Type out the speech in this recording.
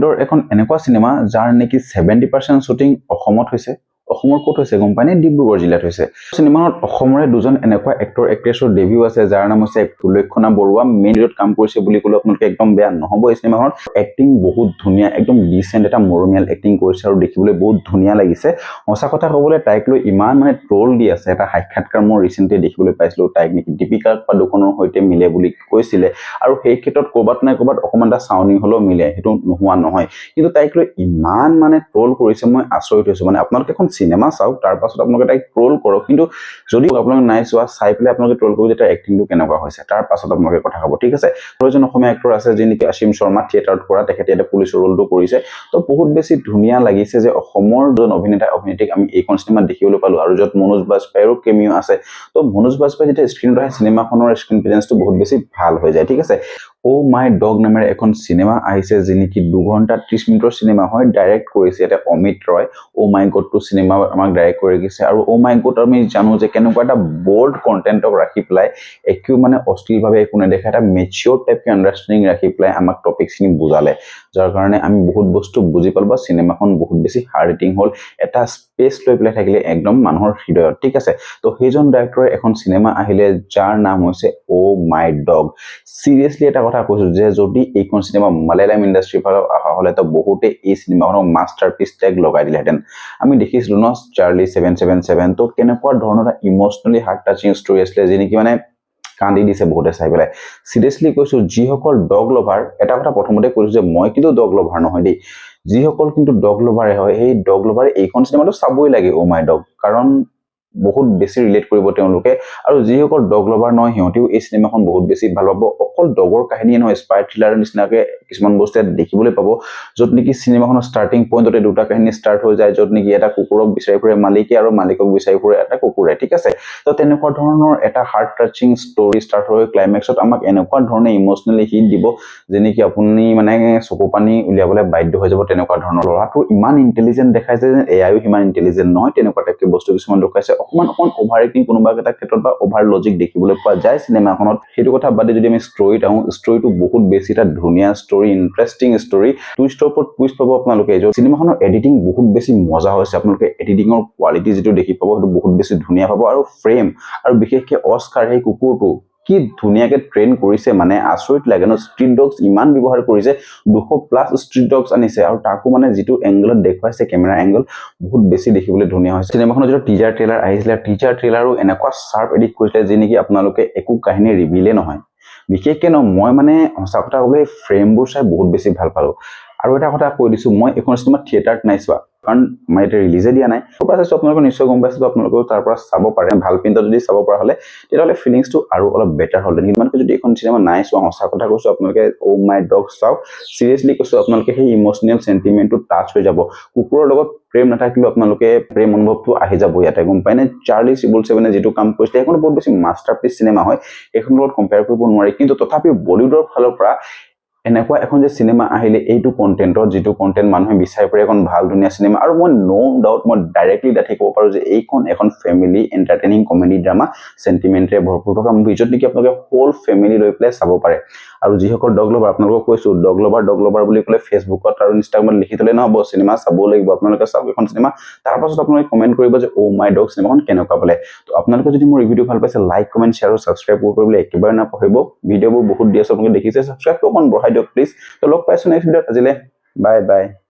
বলিউডৰ এখন এনেকুৱা সিনেমা যাৰ নেকি 70% শুটিং অসমত হৈছে অসমৰ ক'ত হৈছে গম পানে ডিব্ৰুগড় জিলাত হৈছে সিনেমাত অসমৰে দুজন এনেকুৱা এক্টৰ এক্ট্ৰেছৰ ডেবিউ আছে যাৰ নাম হৈছে লক্ষণা বৰুৱা মেইন ৰোলত কাম কৰিছে বুলি ক'লে আপোনালোকে একদম বেয়া নহ'ব এই সিনেমাখনত এক্টিং বহুত ধুনীয়া একদম ডিসেন্ট এটা মৰমিয়াল এক্টিং কৰিছে আৰু দেখিবলৈ বহুত ধুনীয়া লাগিছে সঁচা কথা ক'বলৈ তাইক লৈ ইমান মানে ট্ৰল দি আছে এটা সাক্ষাৎকাৰ মই ৰিসেন্টলি দেখিবলৈ পাইছিলো তাইক নেকি দীপিকা পাডুকনৰ সৈতে মিলে বুলি কৈছিলে আৰু সেই ক্ষেত্ৰত ক'বাত নাই ক'বাত অকমান এটা চাউনি হলো মিলে হেতু নোহোৱা নহয় কিন্তু তাইক লৈ ইমান মানে ট্ৰল কৰিছে মই আচৰিত হৈছো মানে আপোনালোকে এখন সিনেমা চাওক তাৰ পাছত আপোনালোকে তাইক ট্ৰল কৰক কিন্তু যদি আপোনালোকে নাই চোৱা চাই পেলাই আপোনালোকে ট্ৰল কৰিব যে এক্টিংটো কেনেকুৱা হৈছে তাৰ পাছত আপোনালোকে কথা ক'ব ঠিক আছে প্ৰয়োজন অসমীয়া এক্টৰ আছে যিনি আশিম শৰ্মা থিয়েটাৰত কৰা তেখেতে এটা পুলিচৰ ৰোলটো কৰিছে তো বহুত বেছি ধুনীয়া লাগিছে যে অসমৰ দুজন অভিনেতা অভিনেত্ৰীক আমি এইখন সিনেমাত দেখিবলৈ পালো আৰু যত মনোজ বাজপেয়ীৰো কেমিও আছে তো মনোজ বাজপেয়ী যেতিয়া স্ক্ৰিনত আহে সিনেমাখনৰ স্ক্ৰিন প্ৰেজেন্সটো বহুত বেছি ভাল হৈ যায় ঠিক আছে ও মাই ডগ নামেৰে এখন সিনেমা আহিছে যিনিকি 2 ঘণ্টা 30 মিনিটৰ সিনেমা হয় ডাইৰেক্ট কৰিছে এটা অমিত ৰয় ও মাই গড টু সিনেমা আমাক ডাইৰেক্ট কৰি দিছে আৰু ও মাই গড আমি জানো যে কেনেকুৱা এটা বোল্ড কন্টেন্টক ৰাখি প্লাই একো মানে অস্থিৰভাৱে একো নেদেখা এটা মেচিউৰ টাইপকে আন্ডাৰষ্টেণ্ডিং ৰাখি প্লাই আমাক টপিকখিনি বুজালে যাৰ কাৰণে আমি বহুত বস্তু বুজি পালো বা সিনেমাখন বহুত বেছি হাই ৰেটিং হল এটা স্পেচ লৈ প্লাই থাকিলে একদম মানুহৰ হৃদয়ত ঠিক আছে তো সেইজন ডাইৰেক্টৰে এখন সিনেমা আহিলে যাৰ নাম হৈছে ও মাই ডগ সিৰিয়াসলি এটা কথা কৈছো যে যদি এইখন সিনেমা মালায়ালাম ইন্ডাষ্ট্ৰি পৰা অহা হলে তো বহুতে এই সিনেমাখনক মাষ্টাৰপিস ট্যাগ লগাই দিলেহেঁতেন আমি দেখিছিলো ন চাৰ্লি 777 তো কেনেকুৱা ধৰণৰ ইমোশনালি হাৰ্ট টাচিং ষ্টৰী আছিলে যেনেকি মানে কান্দি দিছে বহুতে চাই পেলাই সিৰিয়াসলি কৈছো যিসকল ডগ লভাৰ এটা কথা প্ৰথমতে কৈছো যে মই কিন্তু ডগ লভাৰ নহয় দেই যিসকল কিন্তু ডগ লভাৰে হয় এই ডগ লভাৰে এইখন সিনেমাটো চাবই লাগে ও মাই ডগ কাৰণ বহুত বেছি ৰিলেট কৰিব তেওঁলোকে আৰু যিসকল ডগ লভাৰ নহয় সিহঁতেও এই সিনেমাখন বহুত বেছি ভাল পাব অকল ডগৰ কাহিনী নহয় স্পাই থ্ৰিলাৰৰ নিচিনাকে কিছুমান বস্তু দেখিবলৈ পাব যত নেকি সিনেমাখনৰ ষ্টাৰ্টিং পইণ্টতে দুটা কাহিনী ষ্টাৰ্ট হৈ যায় যত নেকি এটা কুকুৰক বিচাৰি ফুৰে মালিকে আৰু মালিকক বিচাৰি ফুৰে এটা কুকুৰে ঠিক আছে তো তেনেকুৱা ধৰণৰ এটা হাৰ্ট টাচিং ষ্টৰী ষ্টাৰ্ট হৈ ক্লাইমেক্সত আমাক এনেকুৱা ধৰণে ইমোশনালি হিট দিব যেনেকি আপুনি মানে চকু পানী উলিয়াবলৈ বাধ্য হৈ যাব তেনেকুৱা ধৰণৰ লৰাটো ইমান ইন্টেলিজেন্ট দেখাইছে যে এআইও ইমান ইন্টেলিজেন্ট নহয় তেনেকুৱা টাইপৰ বস্তু কিছুমান দেখাইছে অকমান ওভাৰ এক্টিং কোনোবা এটা ক্ষেত্ৰত বা ওভাৰ লজিক দেখিবলৈ পোৱা যায় সিনেমাখনত সেইটো কথা বাদে যদি আমি ষ্টৰীত আহো ষ্টৰীটো বহুত বেছি এটা ধুনীয়া ষ্টৰী ইন্টাৰেষ্টিং ষ্টৰী টুইষ্টৰ ওপৰত টুইষ্ট পাব আপোনালোকে সিনেমাখনৰ এডিটিং বহুত বেছি মজা হৈছে আপোনালোকে এডিটিংৰ কোৱালিটি যেটো দেখি পাব সেইটো বহুত বেছি ধুনীয়া পাব আৰু ফ্ৰেম আৰু বিশেষকৈ অস্কাৰ এই কুকুৰটো কি ধুনীয়াকে ট্ৰেইন কৰিছে মানে আচৰিত লাগে ন ষ্ট্ৰীট ডগছ ইমান ব্যৱহাৰ কৰিছে 200+ ষ্ট্ৰীট ডগছ আনিছে আৰু তাকো মানে যেটো এংগলত দেখুৱাইছে কেমেৰা এংগল বহুত বেছি দেখিবলৈ ধুনীয়া হৈছে সিনেমাখনৰ যেটো টিজাৰ ট্ৰেইলাৰ আহিছিলে টিজাৰ ট্ৰেইলাৰো এনেকুৱা শাৰ্প এডিট কৰিছে যে নেকি আপোনালোকে একো কাহিনী ৰিভিলে নহয় বিশেষকৈ ন মই মানে সঁচা কথা ক'বলৈ ফ্ৰেমবোৰ চাই বহুত বেছি ভাল পালো আৰু এটা কথা কৈ দিছো মই এখন সিনেমা থিয়েটাৰত নাই চোৱা কাৰণ মই এটা ৰিলিজে দিয়া নাই ওপৰত আছে আপোনালোকে নিশ্চয় গম পাইছে আপোনালোকে তাৰ পৰা চাব পাৰে ভাল প্ৰিন্টত যদি চাব পৰা হলে তেতিয়াহলে ফিলিংছটো আৰু অলপ বেটাৰ হ'ল কিন্তু যদি এখন সিনেমা নাই চোৱা সঁচা কথা কৈছো আপোনালোকে ও মাই ডগ চাওক সিৰিয়াসলি কৈছো আপোনালোকে সেই ইমোশনাল সেন্টিমেন্টটো টাচ হৈ যাব কুকুৰৰ লগত প্ৰেম নাথাকিলেও আপোনালোকে প্ৰেম অনুভৱটো আহি যাব ইয়াতে গম পায় নে চাৰ্লি 777 যেটো কাম কৰিছে এখন বহুত বেছি মাষ্টাৰপিস সিনেমা হয় এখন লগত কম্পেয়াৰ কৰিব নোৱাৰি কিন্তু তথাপিও বলিউডৰ ফালৰ পৰা এনেকুৱা এখন যে সিনেমা আহিলে এইটো কন্টেন্টৰ যেটো কন্টেন্ট মানুহে বিচাৰি পৰে এখন ভাল ধুনীয়া সিনেমা আৰু মই নো ডাউট মই ডাইৰেক্টলি দেখাই ক'ব পাৰো যে এইখন এখন ফ্যামিলি এন্টাৰটেইনিং কমেডি ড্ৰামা সেন্টিমেন্টৰে ভৰপুৰ থকা মুভি যত নেকি আপোনালোকে হোল ফ্যামিলি লৈ প্লে চাব পাৰে আৰু যিসকল ডগ লভাৰ আপোনালোকক কৈছো ডগ লভাৰ বুলি ক'লে ফেসবুকত আৰু ইনষ্টাগ্ৰামত লিখি থলে নহব সিনেমা চাব লাগিব আপোনালোকে চাওক এখন সিনেমা তাৰ পাছত আপোনালোকে কমেন্ট কৰিব যে ও মাই ডগ সিনেমাখন কেনেকুৱা পালে তো আপোনালোকে যদি মোৰ ভিডিও ভাল পাইছে লাইক কমেন্ট শেয়াৰ আৰু সাবস্ক্ৰাইব কৰিবলৈ একেবাৰে নাপাহৰিব ভিডিওবোৰ বহুত দি আছে আপোনালোকে দেখিছে সাবস্ক্ৰাইব অকন বঢ়াই দিয়ক প্লিজ তো লগ পাইছো নেক্সট ভিডিওত আজিলে বাই বাই